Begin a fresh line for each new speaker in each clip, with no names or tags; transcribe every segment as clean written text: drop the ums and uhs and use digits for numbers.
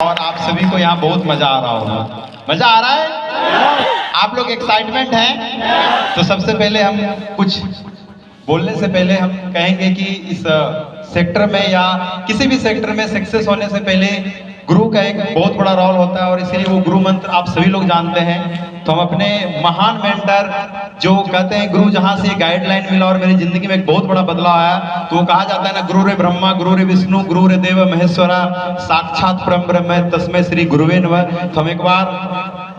और आप सभी को यहाँ बहुत मजा आ रहा होगा। मजा आ रहा है? आप लोग एक्साइटमेंट हैं? तो सबसे पहले हम कुछ बोलने से पहले हम कहेंगे कि इस सेक्टर में या किसी भी सेक्टर में सक्सेस होने से पहले गुरु का एक बहुत बड़ा रोल होता है और इसीलिए वो गुरु मंत्र आप सभी लोग जानते हैं। तो हम अपने महान मेंटर जो कहते हैं गुरु जहां से गाइडलाइन मिला और मेरी जिंदगी में एक बहुत बड़ा बदलाव आया, तो वो कहा जाता है ना, गुरु रे ब्रह्मा गुरु रे विष्णु गुरु रे देव महेश्वरा साक्षात परम ब्रह्म तस्मै श्री गुरुवे नमः। तो हम एक बार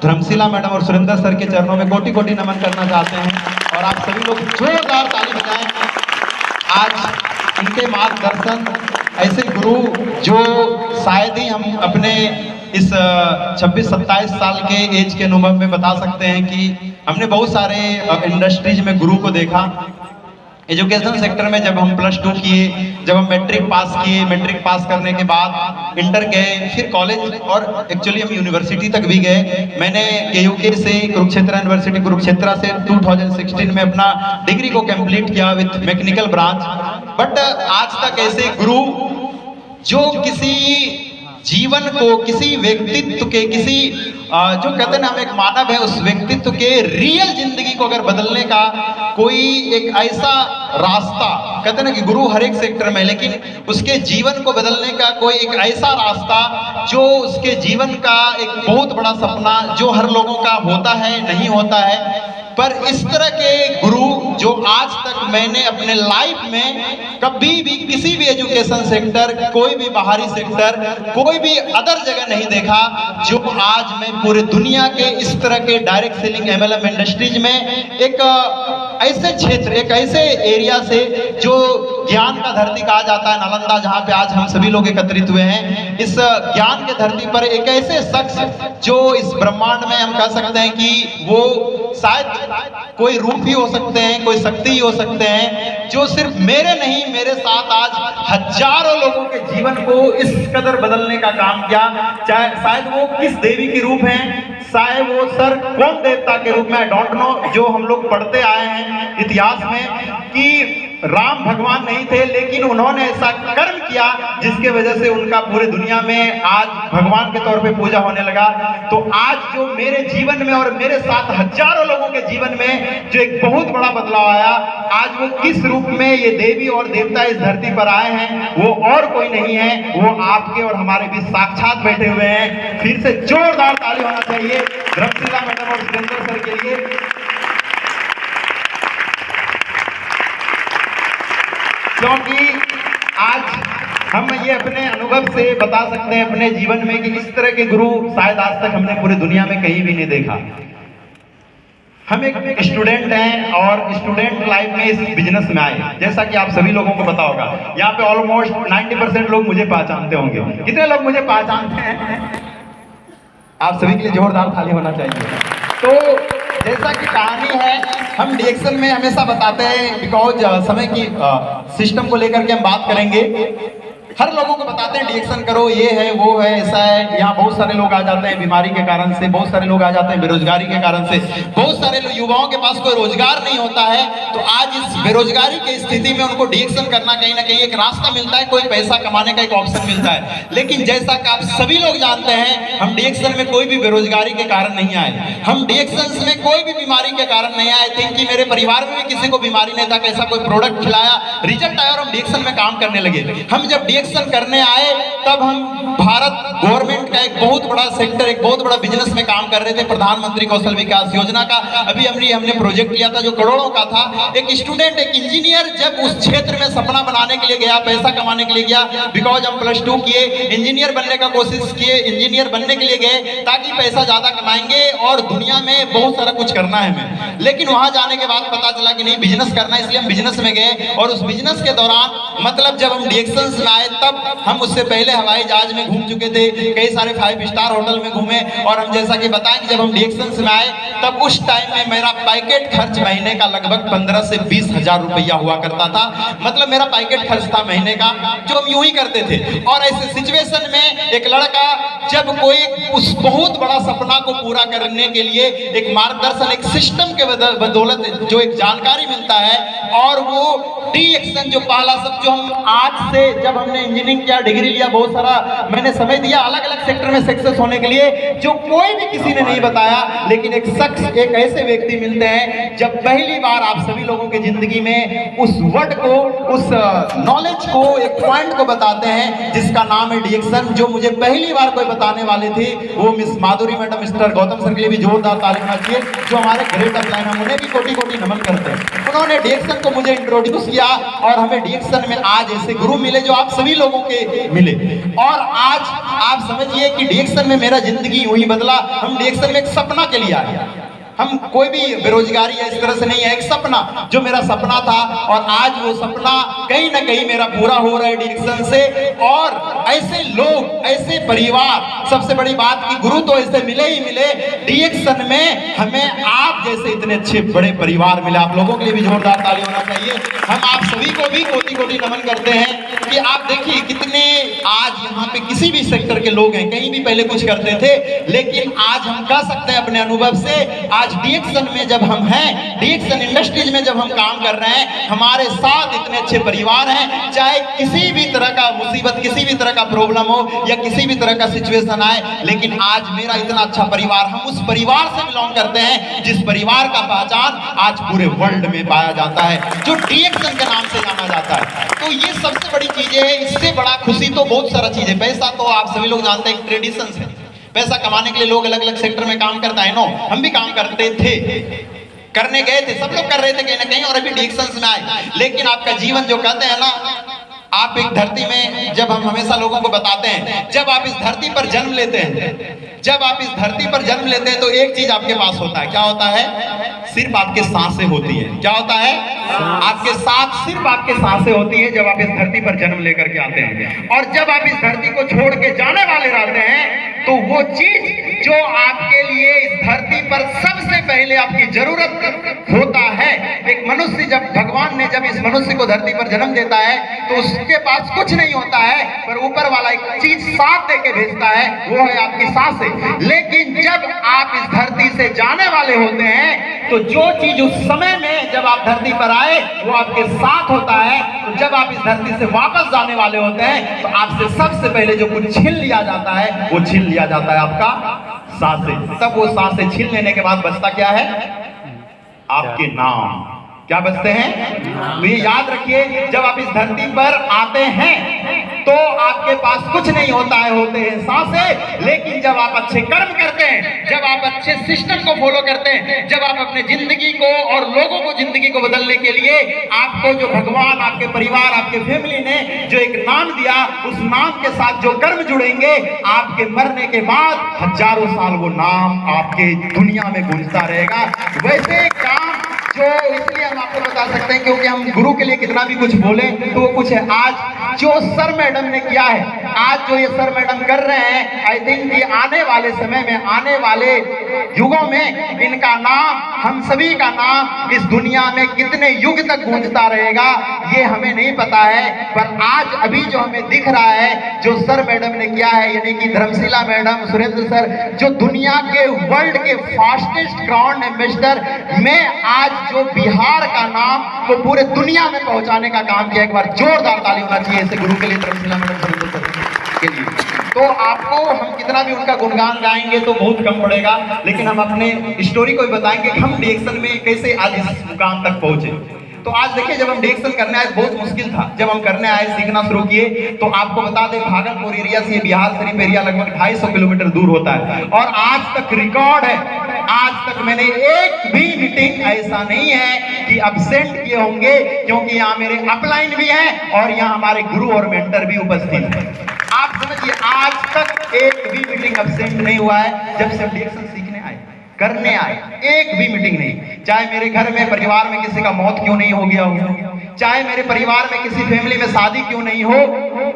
धर्मशिला मैडम और सुरेंद्र सर के चरणों में कोटि कोटि नमन करना चाहते हैं और आप सभी लोग जोरदार ताली बजाएं। आज इनके मार्गदर्शन ऐसे गुरु जो शायद ही हम अपने इस 26-27 साल के एज के अनुभव में बता सकते हैं कि हमने बहुत सारे इंडस्ट्रीज में गुरु को देखा। एजुकेशन सेक्टर में जब हम +2 किए, जब हम मैट्रिक पास किए, मैट्रिक पास करने के बाद इंटर गए, फिर कॉलेज और एक्चुअली हम यूनिवर्सिटी तक भी गए। मैंने KUK से कुरुक्षेत्र यूनिवर्सिटी कुरुक्षेत्र से 2016 में अपना डिग्री को कंप्लीट किया विद मैकेनिकल ब्रांच। बट आज तक ऐसे गुरु जो किसी जीवन को, किसी व्यक्तित्व के, किसी जो कहते हैं ना हम एक मानव है, उस व्यक्तित्व के रियल जिंदगी को अगर बदलने का कोई एक ऐसा रास्ता, कहते हैं ना कि गुरु हर एक सेक्टर में, लेकिन उसके जीवन को बदलने का कोई एक ऐसा रास्ता जो उसके जीवन का एक बहुत बड़ा सपना जो हर लोगों का होता है, नहीं होता है। पर इस तरह के गुरु जो आज तक मैंने अपने लाइफ में कभी भी किसी भी एजुकेशन सेक्टर, कोई भी बाहरी सेक्टर, कोई भी अदर जगह नहीं देखा, जो आज मैं पूरे दुनिया के इस तरह के डायरेक्ट सेलिंग MLM इंडस्ट्रीज में एक ऐसे क्षेत्र, एक ऐसे एरिया से जो ज्ञान का धरती कहा जाता है, नालंदा, जहां पे आज हम सभी लोग एकत्रित हुए हैं, इस ज्ञान के धरती पर एक ऐसे शख्स जो इस ब्रह्मांड में हम कह सकते हैं कि वो शायद कोई रूप ही हो सकते हैं, कोई शक्ति ही हो सकते हैं, जो सिर्फ मेरे नहीं, मेरे साथ आज हजारों लोगों के जीवन को इस कदर बदलने का काम किया। चाहे शायद वो किस देवी की रूप हैं, चाहे वो सर कौन देवता के रूप में, आई डोंट नो, जो हम लोग पढ़ते आए हैं इतिहास में कि राम भगवान नहीं थे, लेकिन उन्होंने ऐसा कर्म किया जिसके वजह से उनका पूरे दुनिया में आज भगवान के तौर पे पूजा होने लगा। तो आज जो मेरे जीवन में और मेरे साथ हजारों लोगों के जीवन में जो एक बहुत बड़ा बदलाव आया, आज वो किस रूप में ये देवी और देवता इस धरती पर आए हैं, वो और कोई नहीं है, वो आपके और हमारे बीच साक्षात बैठे हुए हैं। फिर से जोरदार ताली होना चाहिए धर्मशिला मैडम और सुरेंद्र सर के लिए। क्योंकि आज हम ये अपने अनुभव से बता सकते हैं अपने जीवन में कि इस तरह के गुरु शायद आज तक हमने पूरी दुनिया में कहीं भी नहीं देखा। हम एक स्टूडेंट हैं और स्टूडेंट लाइफ में इस बिजनेस में आए, जैसा कि आप सभी लोगों को पता होगा। यहाँ पे ऑलमोस्ट 90% लोग मुझे पहचानते होंगे। कितने लोग मुझे पहचानते हैं? आप सभी के लिए जोरदार ताली होना चाहिए। तो जैसा कि कहानी है, हम डिएक्शन में हमेशा बताते हैं, बिकॉज समय की सिस्टम को लेकर के हम बात करेंगे। हर लोगों को बताते हैं डिएक्शन करो, ये है वो है ऐसा है। यहाँ बहुत सारे लोग आ जाते हैं बीमारी के कारण से, बहुत सारे लोग आ जाते हैं बेरोजगारी के कारण से, बहुत सारे युवाओं के पास कोई रोजगार नहीं होता है। तो आज इस बेरोजगारी की स्थिति में उनको डिएक्शन करना कहीं ना कहीं एक रास्ता मिलता है, कोई पैसा कमाने का एक ऑप्शन मिलता है। लेकिन जैसा कि आप सभी लोग जानते हैं, हम डिएक्शन में कोई भी बेरोजगारी के कारण नहीं आए, हम डिएक्शन में कोई भी बीमारी के कारण नहीं आए थे कि मेरे परिवार में भी किसी को बीमारी नहीं था, कैसा कोई प्रोडक्ट खिलाया, रिजल्ट आया और हम डिएक्शन में काम करने लगे। हम जब डिएक्शन करने आए तब हम भारत गवर्नमेंट का एक बहुत बड़ा सेक्टर, एक बहुत बड़ा बिजनेस में काम कर रहे थे, प्रधानमंत्री कौशल विकास योजना का। अभी हमने प्रोजेक्ट लिया था जो करोड़ों का था। एक स्टूडेंट, एक इंजीनियर जब उस क्षेत्र में सपना बनाने के लिए गया, पैसा कमाने के लिए गया, बिकॉज हम +2 किए, इंजीनियर बनने का कोशिश किए, इंजीनियर बनने के लिए गए ताकि पैसा ज्यादा कमाएंगे और दुनिया में बहुत सारा कुछ करना है हमें। लेकिन वहां जाने के बाद पता चला कि नहीं, बिजनेस करना है, इसलिए हम बिजनेस में गए। और उस बिजनेस के दौरान मतलब जब हम डिएक्शन में आए तब हम उससे पहले हवाई जहाज में घूम चुके थे, कई सारे 5 स्टार होटल में घूमे। और हम जैसा कि बताएं कि जब हम डिएक्शन में आए तब उस टाइम में मेरा पैकेट खर्च महीने का लगभग 15 से 20 हजार रुपया हुआ करता था। मतलब मेरा पैकेट खर्च था महीने का, जो हम यूं ही करते थे। और ऐसे सिचुएशन में एक लड़का जब कोई उस बहुत बड़ा सपना को पूरा करने के लिए एक मार्गदर्शन, एक सिस्टम के बदौलत जो एक जानकारी मिलता है, और वो डिएक्शन जो पहला सब जो हम आज से जब हमने इंजीनियरिंग किया, डिग्री लिया, बहुत सारा मैंने समय दिया, अलग अलग सेक्टर में सक्सेस होने के लिए जो कोई भी किसी ने नहीं बताया, लेकिन एक शख्स, एक ऐसे व्यक्ति मिलते हैं जब पहली बार आप सभी लोगों की जिंदगी में उस वर्ड को, उस नॉलेज को, एक पॉइंट को बताते हैं जिसका नाम है डिएक्शन। जो मुझे पहली बार कोई बताने वाले थे वो मिस माधुरी मैडम, मिस्टर गौतम सर के लिए भी जोरदार ताली होना चाहिए, जो हमारे ग्रेट अपलाइन, हम उन्हें भी कोटि कोटि नमन करते हैं। उन्होंने डिएक्शन को मुझे इंट्रोड्यूस किया और हमें डिएक्शन में आज ऐसे गुरु मिले जो आप सभी लोगों के मिले। और आज आप समझिए कि डिएक्शन में मेरा जिंदगी हुई बदला। हम डिएक्शन में एक सपना के लिए आए, हम कोई भी बेरोजगारी है इस तरह से नहीं है, एक सपना जो मेरा सपना था और आज वो सपना कहीं ना कहीं मेरा पूरा हो रहा है डिएक्शन से। और ऐसे लोग, ऐसे परिवार, सबसे बड़ी बात कि गुरु तो ऐसे मिले ही मिले, डिएक्शन में हमें आप जैसे इतने अच्छे बड़े परिवार मिले। आप लोगों के लिए भी जोरदार ताली होना चाहिए। हम आप सभी को भी कोटि कोटि नमन करते हैं कि आप देखिए कितने आज यहाँ पे किसी भी सेक्टर के लोग हैं, कहीं भी पहले कुछ करते थे, लेकिन आज हम कह सकते हैं अपने अनुभव से, आज डिएक्शन में जब हम हैं, डिएक्शन इंडस्ट्रीज में जब हम काम कर रहे हैं, हमारे साथ इतने अच्छे परिवार हैं। चाहे किसी भी तरह का मुसीबत, किसी भी तरह का प्रॉब्लम हो या किसी भी तरह का सिचुएशन आए, लेकिन आज मेरा इतना अच्छा परिवार, हम उस परिवार से बिलोंग करते हैं जिस परिवार का पहचान आज पूरे वर्ल्ड में पाया जाता है, जो डिएक्शन के नाम से जाना जाता है। तो ये सबसे बड़ी चीजें है। इससे बड़ा खुशी तो बहुत सारा चीज है। पैसा तो आप सभी लोग जानते हैं, ट्रेडिशन है, पैसा कमाने के लिए लोग अलग अलग सेक्टर में काम करता है। नो, हम भी काम करते थे, करने गए थे, सब लोग कर रहे थे कहीं ना कहीं, और अभी डिएक्शन में आए। लेकिन आपका जीवन जो कहते हैं ना, आप एक धरती में, जब हम हमेशा लोगों को बताते हैं, जब आप इस धरती पर जन्म लेते हैं, जब आप इस धरती पर जन्म लेते हैं तो एक चीज आपके पास होता है। क्या होता है? सिर्फ आपके सांसें होती है। क्या होता है? आपके साथ सिर्फ आपके सांसें होती है जब आप इस धरती पर जन्म लेकर के आते हैं। और जब आप इस धरती को छोड़ के जाने वाले रहते हैं तो वो चीज जो आपके लिए इस धरती पर सबसे पहले आपकी जरूरत होता है, एक मनुष्य, जब भगवान ने जब इस मनुष्य को धरती पर जन्म देता है तो उसके पास कुछ नहीं होता है, पर ऊपर वाला एक चीज साथ देके भेजता है, वो है आपकी सांसें। लेकिन जब आप इस धरती से जाने वाले होते हैं तो जो चीज उस समय में जब आप धरती पर आए वो आपके साथ होता है, तो जब आप इस धरती से वापस जाने वाले होते हैं तो आपसे सबसे पहले जो कुछ छीन लिया जाता है वो छीन लिया जाता है आपका सांसें। तब वो सांसें छीन लेने के बाद बचता क्या है? आपके नाम। क्या बचते हैं? तो ये याद रखिए, जब आप इस धरती पर आते हैं तो आपके पास कुछ नहीं होता है, होते हैं सांसें। लेकिन जब आप अच्छे कर्म करते हैं, जब आप अच्छे सिस्टम को फॉलो करते हैं, जब आप अपने जिंदगी को और लोगों को जिंदगी को बदलने के लिए आपको जो भगवान, आपके परिवार, आपके फैमिली ने जो एक नाम दिया, उस नाम के साथ जो कर्म जुड़ेंगे, आपके मरने के बाद हजारों साल वो नाम आपके दुनिया में गूंजता रहेगा। वैसे काम जो इसलिए हम आपको बता सकते हैं क्योंकि हम गुरु के लिए कितना भी कुछ बोले तो वो कुछ है। आज जो सर मैडम ने किया है, आज जो ये सर मैडम कर रहे हैं, आई थिंक ये आने वाले समय में, आने वाले युगों में इनका नाम, हम सभी का नाम इस दुनिया में कितने युग तक गूंजता रहेगा ये हमें नहीं पता है। पर आज अभी जो हमें दिख रहा है, जो सर मैडम ने किया है, यानी कि धर्मशिला मैडम, सुरेंद्र सर, जो दुनिया के वर्ल्ड के फास्टेस्ट ग्राउंड एम्बेसडर में आज जो बिहार का नाम वो पूरे दुनिया में पहुंचाने का काम किया। एक बार जोरदार ताली होना चाहिए ऐसे गुरु के लिए, धर्मशिला मैडम के लिए। तो आपको हम कितना भी उनका गुणगान गाएंगे तो बहुत कम पड़ेगा, लेकिन हम अपने स्टोरी को भी बताएंगे कि हम डिएक्शन में कैसे आज इस मुकाम तक पहुंचे। तो आज देखिए, जब हम डिएक्शन करने आए बहुत मुश्किल था। जब हम करने आए, सीखना शुरू किए, तो आपको बता दें भागलपुर एरिया से बिहार शरीफ एरिया लगभग 250 किलोमीटर दूर होता है। और आज तक रिकॉर्ड है, आज तक मैंने एक भी मीटिंग ऐसा नहीं है कि अब्सेंट किए होंगे, क्योंकि यहाँ मेरे अपलाइन भी हैं और यहाँ हमारे गुरु और मेंटर भी उपस्थित हैं। आप समझिए, आज तक एक भी मीटिंग अब्सेंट नहीं हुआ है जब से हम डिएक्शन सीखने आए, करने आए, एक भी मीटिंग नहीं। चाहे मेरे घर में, परिवार में किसी का मौत क्यों नहीं हो गया हो, चाहे मेरे परिवार में किसी फैमिली में शादी क्यों नहीं हो,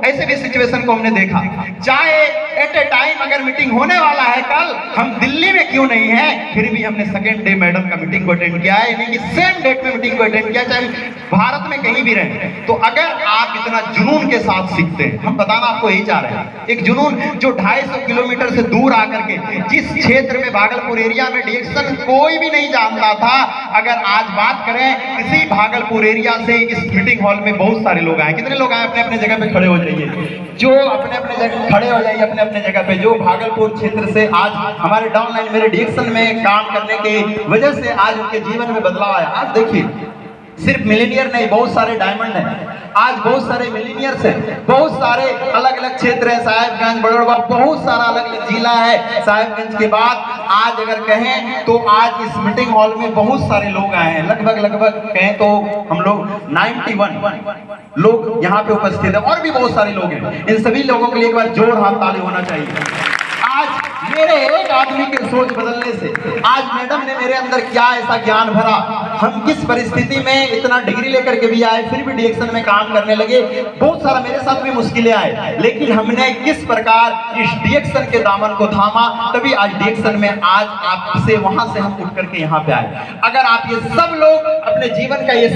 ऐसे भी सिचुएशन को हमने देखा। चाहे एट ए टाइम अगर मीटिंग होने वाला है कल, हम दिल्ली में क्यों नहीं है, फिर भी हमने सेकेंड डे मैडम का मीटिंग को अटेंड किया है, यानी कि सेम डेट में मीटिंग को अटेंड किया, चाहे भारत में कहीं भी रहे। तो अगर आप इतना जुनून के साथ सीखते हैं, हम बताना आपको यही चाह रहे हैं, एक जुनून जो 250 किलोमीटर से दूर आकर के जिस क्षेत्र में, भागलपुर एरिया में डिएक्शन कोई भी नहीं जानता था, अगर आज बात करें किसी भागलपुर एरिया से, इस मीटिंग हॉल में बहुत सारे लोग आए। कितने लोग आए? अपने अपने जगह पे खड़े हो जाइए, जो अपने अपने जगह खड़े हो जाइए, अपने अन्य जगह पे, जो भागलपुर क्षेत्र से आज हमारे डाउनलाइन मेरे डिएक्शन में काम करने की वजह से आज उनके जीवन में बदलाव आया। आज देखिए, सिर्फ मिलीनियर नहीं, बहुत सारे डायमंड हैं, आज बहुत सारे मिलीनियर्स हैं, बहुत सारे अलग अलग क्षेत्र है, साहेबगंज, बड़ौदा, बहुत सारा अलग अलग जिला है। साहेबगंज के बाद आज अगर कहें तो आज इस मीटिंग हॉल में बहुत सारे लोग आए हैं, लगभग कहें तो हम लोग 91 लोग यहाँ पे उपस्थित है, और भी बहुत सारे लोग हैं। इन सभी लोगों के लिए एक बार जोर हाथ ताली होना चाहिए। आज मेरे एक आदमी के सोच बदलने से, आज मैडम ने मेरे अंदर क्या ऐसा ज्ञान भरा, हम किस परिस्थिति में इतना डिग्री लेकर के भी आए, फिर भी डिएक्शन में काम करने लगे। बहुत सारा मेरे साथ भी मुश्किलें आए, लेकिन हमने किस प्रकार इस डिएक्शन के दामन को थामा, तभी आज डिएक्शन में आज आपसे वहां से हम उठ करके यहाँ पे आए। अगर आप ये सब लोग अपने जीवन का ये